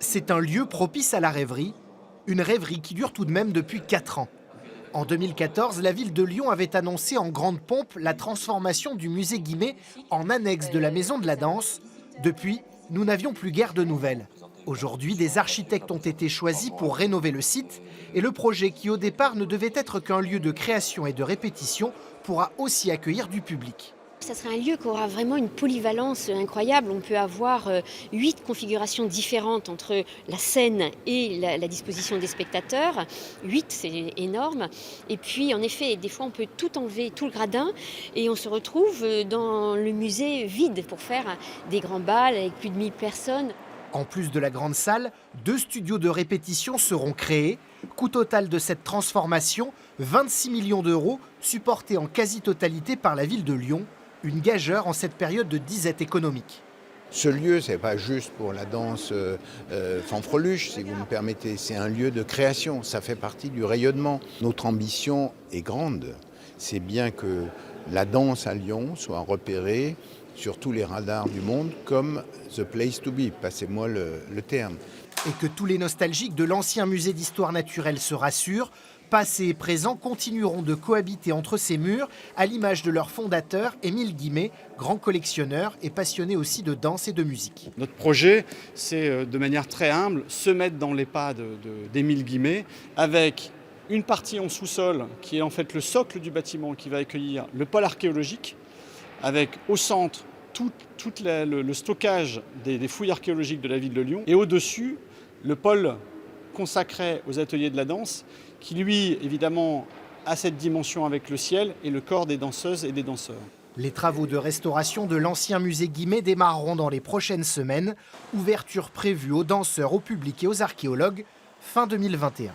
C'est un lieu propice à la rêverie, une rêverie qui dure tout de même depuis 4 ans. En 2014, la ville de Lyon avait annoncé en grande pompe la transformation du musée Guimet en annexe de la Maison de la Danse. Depuis, nous n'avions plus guère de nouvelles. Aujourd'hui, des architectes ont été choisis pour rénover le site et le projet qui au départ ne devait être qu'un lieu de création et de répétition pourra aussi accueillir du public. Ça sera un lieu qui aura vraiment une polyvalence incroyable. On peut avoir 8 configurations différentes entre la scène et la disposition des spectateurs. 8, c'est énorme. Et puis, en effet, des fois, on peut tout enlever, tout le gradin, et on se retrouve dans le musée vide pour faire des grands bals avec plus de 1000 personnes. En plus de la grande salle, 2 studios de répétition seront créés. Coût total de cette transformation, 26 millions d'euros, supportés en quasi-totalité par la ville de Lyon. Une gageure en cette période de disette économique. Ce lieu, ce n'est pas juste pour la danse fanfreluche, si vous me permettez. C'est un lieu de création, ça fait partie du rayonnement. Notre ambition est grande. C'est bien que la danse à Lyon soit repérée sur tous les radars du monde comme the place to be, passez-moi le terme. Et que tous les nostalgiques de l'ancien musée d'histoire naturelle se rassurent, passé et présent continueront de cohabiter entre ces murs, à l'image de leur fondateur, Émile Guimet, grand collectionneur et passionné aussi de danse et de musique. Notre projet, c'est de manière très humble, se mettre dans les pas d'Émile Guimet, avec une partie en sous-sol, qui est en fait le socle du bâtiment, qui va accueillir le pôle archéologique, avec au centre tout le stockage des fouilles archéologiques de la ville de Lyon, et au-dessus, le pôle consacré aux ateliers de la danse, qui lui, évidemment, a cette dimension avec le ciel et le corps des danseuses et des danseurs. Les travaux de restauration de l'ancien musée Guimet démarreront dans les prochaines semaines. Ouverture prévue aux danseurs, au public et aux archéologues fin 2021.